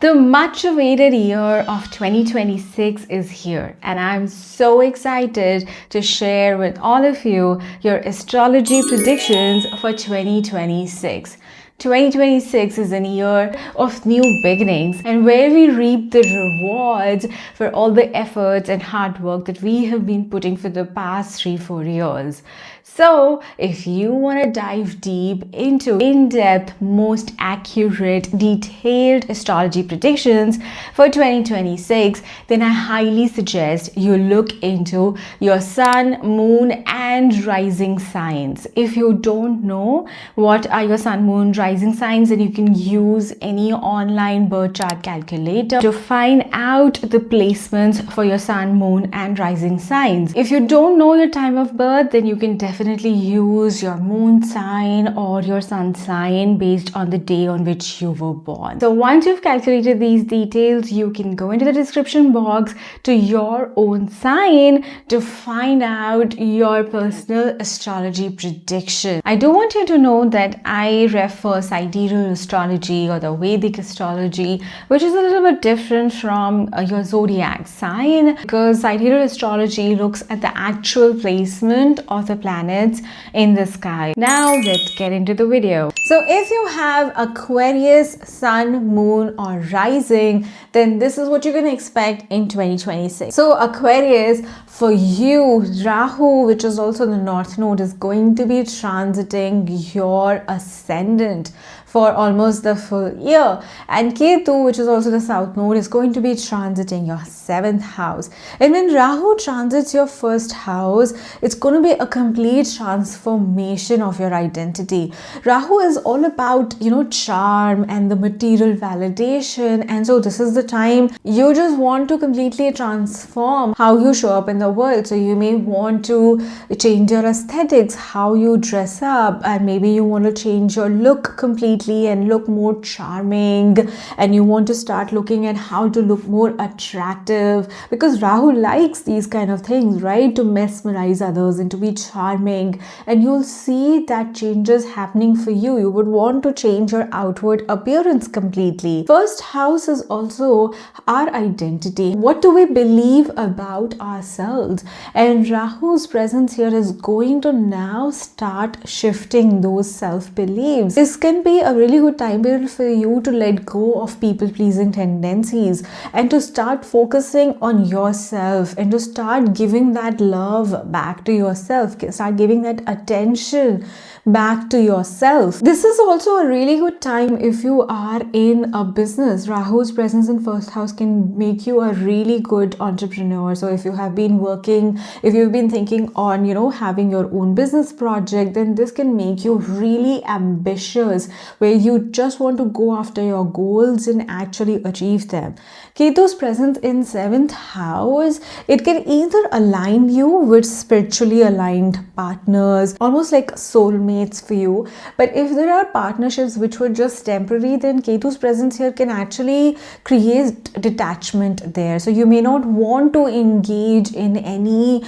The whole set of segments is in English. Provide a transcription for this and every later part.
The much awaited year of 2026 is here, and I'm so excited to share with all of you your astrology predictions for 2026. 2026 is a year of new beginnings and where we reap the rewards for all the efforts and hard work that we have been putting for the past 3-4 years. So, if you want to dive deep into in-depth, most accurate, detailed astrology predictions for 2026, then I highly suggest you look into your sun, moon, and rising signs. If you don't know what are your sun, moon, rising signs, then you can use any online birth chart calculator to find out the placements for your sun, moon, and rising signs. If you don't know your time of birth, then you can definitely use your moon sign or your sun sign based on the day on which you were born. So once you've calculated these details, you can go into the description box to your own sign to find out your personal astrology prediction. I do want you to know that I refer sidereal astrology or the Vedic astrology, which is a little bit different from your zodiac sign, because sidereal astrology looks at the actual placement of the planets in the sky. Now let's get into the video. So if you have Aquarius, sun, moon, or rising, then this is what you're going to expect in 2026. So Aquarius, for you, Rahu, which is also the North Node, is going to be transiting your ascendant for almost the full year, and Ketu, which is also the South Node, is going to be transiting your 7th house. And when Rahu transits your 1st house, it's going to be a complete transformation of your identity. Rahu is all about, charm and the material validation, and so this is the time you just want to completely transform how you show up in the world. So you may want to change your aesthetics, how you dress up, and maybe you want to change your look completely and look more charming, and you want to start looking at how to look more attractive, because Rahu likes these kind of things, right? To mesmerize others and to be charming, and you'll see that changes happening for you. You would want to change your outward appearance completely. 1st house is also our identity. What do we believe about ourselves? And Rahu's presence here is going to now start shifting those self-beliefs. This can be a really good time period for you to let go of people-pleasing tendencies and to start focusing on yourself and to start giving that love back to yourself, start giving that attention back to yourself. This is also a really good time if you are in a business. Rahu's presence in 1st house can make you a really good entrepreneur. So if you have been working, if you've been thinking on, having your own business project, then this can make you really ambitious, where you just want to go after your goals and actually achieve them. Ketu's presence in 7th house, it can either align you with spiritually aligned partners, almost like soulmates for you. But if there are partnerships which were just temporary, then Ketu's presence here can actually create detachment there. So you may not want to engage in any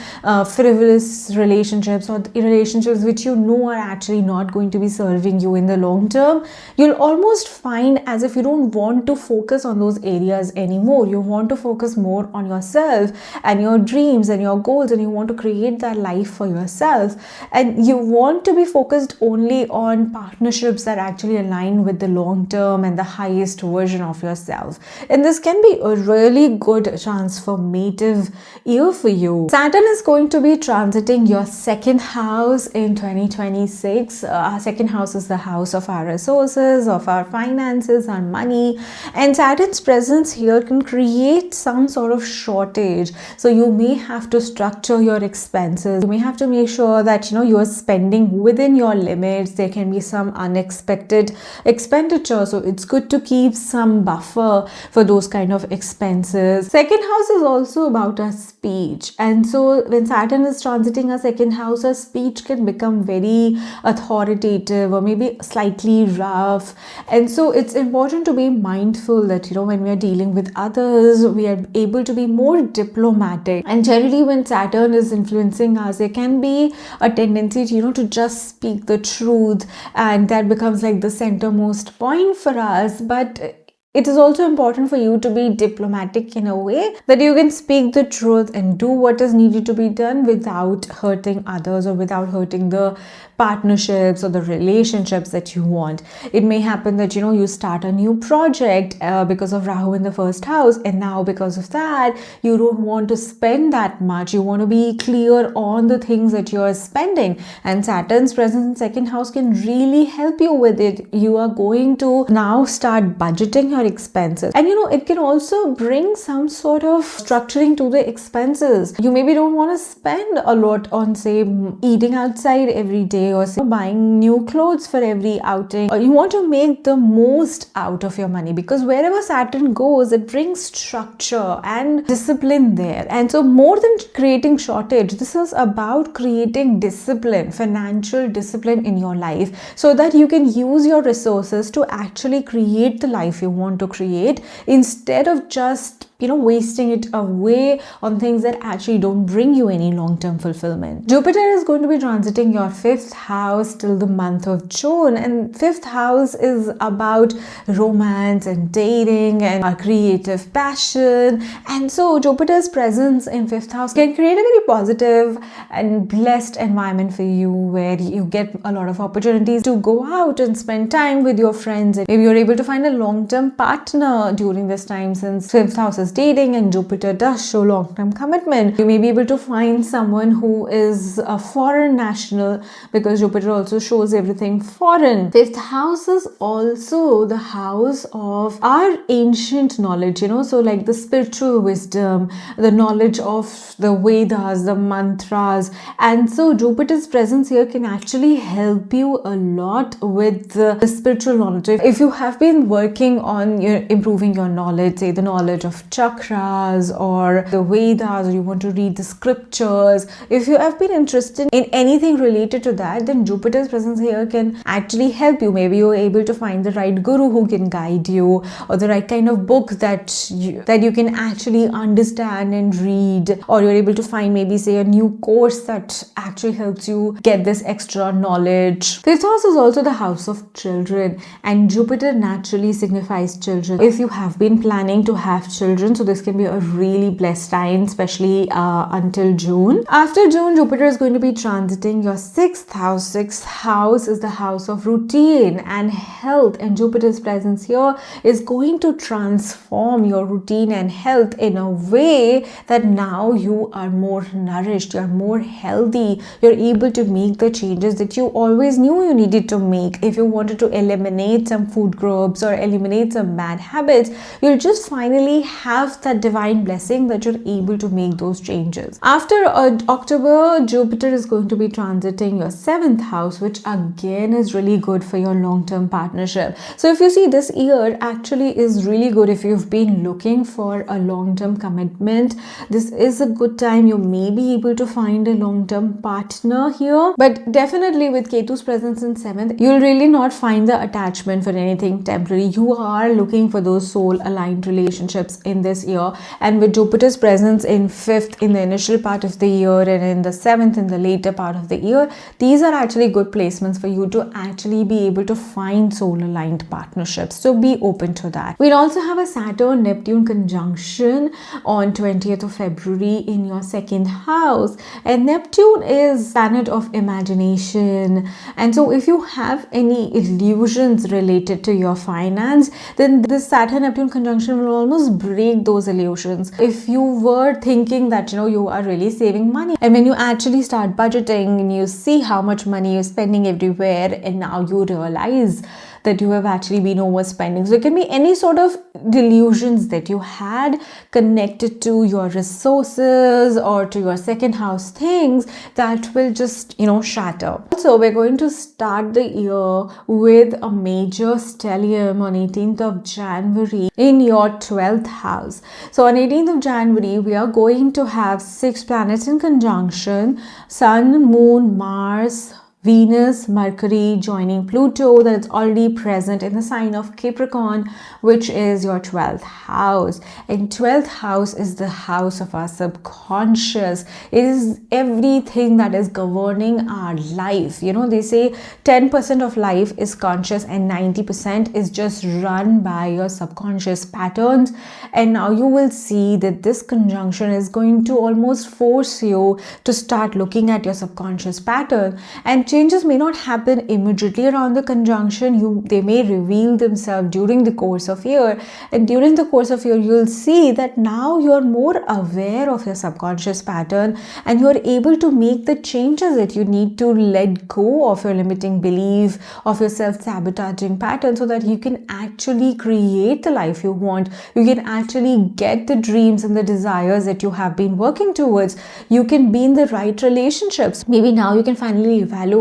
frivolous relationships or relationships which are actually not going to be serving you in the long term. You'll almost find as if you don't want to focus on those areas anymore. You want to focus more on yourself and your dreams and your goals, and you want to create that life for yourself, and you want to be focused only on partnerships that actually align with the long term and the highest version of yourself. And this can be a really good transformative year for you. Saturn is going to be transiting your 2nd house in 2026. Our 2nd house is the house of our resources, of our finances, our money, and Saturn's presence here can create some sort of shortage. So you may have to structure your expenses. You may have to make sure that you are spending within your limits. There can be some unexpected expenditure, so it's good to keep some buffer for those kind of expenses. 2nd house is also about our speech, and so when Saturn is transiting our 2nd house, our speech can become very authoritative or maybe slightly rough, and so it's important to be mindful that when we are dealing with others, we are able to be more diplomatic. And generally when Saturn is influencing us, there can be a tendency to just speak the truth, and that becomes like the centermost point for us. But It is also important for you to be diplomatic in a way that you can speak the truth and do what is needed to be done without hurting others or without hurting the partnerships or the relationships that you want. It may happen that you start a new project because of Rahu in the first house, and now because of that you don't want to spend that much. You want to be clear on the things that you are spending, and Saturn's presence in second house can really help you with it. You are going to now start budgeting your expenses, and it can also bring some sort of structuring to the expenses. You maybe don't want to spend a lot on, say, eating outside every day, or say buying new clothes for every outing. Or you want to make the most out of your money, because wherever Saturn goes, it brings structure and discipline there. And so more than creating shortage, this is about creating discipline, financial discipline in your life, so that you can use your resources to actually create the life you want to create, instead of just wasting it away on things that actually don't bring you any long-term fulfillment. Jupiter is going to be transiting your 5th house till the month of June, and 5th house is about romance and dating and our creative passion. And so Jupiter's presence in 5th house can create a very positive and blessed environment for you, where you get a lot of opportunities to go out and spend time with your friends. Maybe you're able to find a long-term partner during this time, since 5th house is dating and Jupiter does show long-term commitment. You may be able to find someone who is a foreign national, because Jupiter also shows everything foreign. 5th house is also the house of our ancient knowledge, so like the spiritual wisdom, the knowledge of the Vedas, the mantras. And so Jupiter's presence here can actually help you a lot with the spiritual knowledge. If you have been working on improving your knowledge, say the knowledge of chakras or the Vedas, or you want to read the scriptures, if you have been interested in anything related to that, then Jupiter's presence here can actually help you. Maybe you're able to find the right guru who can guide you, or the right kind of book that you can actually understand and read, or you're able to find maybe, say, a new course that actually helps you get this extra knowledge. 5th house is also the house of children, and Jupiter naturally signifies children. If you have been planning to have children, so this can be a really blessed time, especially until June. After June, Jupiter is going to be transiting your 6th house. 6th house is the house of routine and health, and Jupiter's presence here is going to transform your routine and health in a way that now you are more nourished, you're more healthy, you're able to make the changes that you always knew you needed to make. If you wanted to eliminate some food groups or eliminate some bad habits, you'll just finally have that divine blessing that you're able to make those changes. After October, Jupiter is going to be transiting your 7th house, which again is really good for your long-term partnership. So if you see, this year actually is really good if you've been looking for a long-term commitment. This is a good time. You may be able to find a long-term partner here, but definitely with Ketu's presence in 7th, you'll really not find the attachment for anything temporary. You are looking for those soul-aligned relationships in this year, and with Jupiter's presence in 5th in the initial part of the year and in the 7th in the later part of the year, these are actually good placements for you to actually be able to find soul-aligned partnerships. So be open to that. We'll also have a Saturn-Neptune conjunction on 20th of February in your 2nd house, and Neptune is planet of imagination. And so if you have any illusions related to your finance, then this Saturn-Neptune conjunction will almost break those illusions. If you were thinking that you are really saving money, and when you actually start budgeting and you see how much money you're spending everywhere, and now you realize that you have actually been overspending. So it can be any sort of delusions that you had connected to your resources or to your 2nd house things that will just shatter. So we're going to start the year with a major stellium on 18th of January in your 12th house. So on 18th of January, we are going to have 6 planets in conjunction: Sun, Moon, Mars, Venus, Mercury joining Pluto, that it's already present in the sign of Capricorn, which is your 12th house. And 12th house is the house of our subconscious. It is everything that is governing our life. You know, they say 10% of life is conscious and 90% is just run by your subconscious patterns. And now you will see that this conjunction is going to almost force you to start looking at your subconscious pattern. And changes may not happen immediately around the conjunction. They may reveal themselves during the course of year, and during the course of year you'll see that now you're more aware of your subconscious pattern and you're able to make the changes that you need to let go of your limiting belief, of your self-sabotaging pattern, so that you can actually create the life you want. You can actually get the dreams and the desires that you have been working towards. You can be in the right relationships. Maybe now you can finally evaluate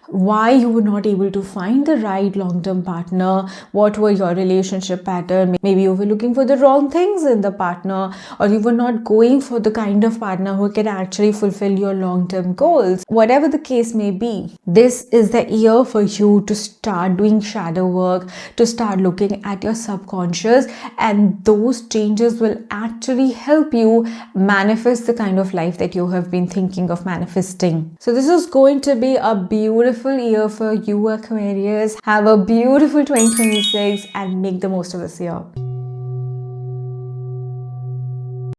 why you were not able to find the right long-term partner. What were your relationship pattern? Maybe you were looking for the wrong things in the partner, or you were not going for the kind of partner who can actually fulfill your long-term goals. Whatever the case may be, this is the year for you to start doing shadow work, to start looking at your subconscious, and those changes will actually help you manifest the kind of life that you have been thinking of manifesting. So this is going to be a beautiful year for you, Aquarius. Have a beautiful 2026 and make the most of this year.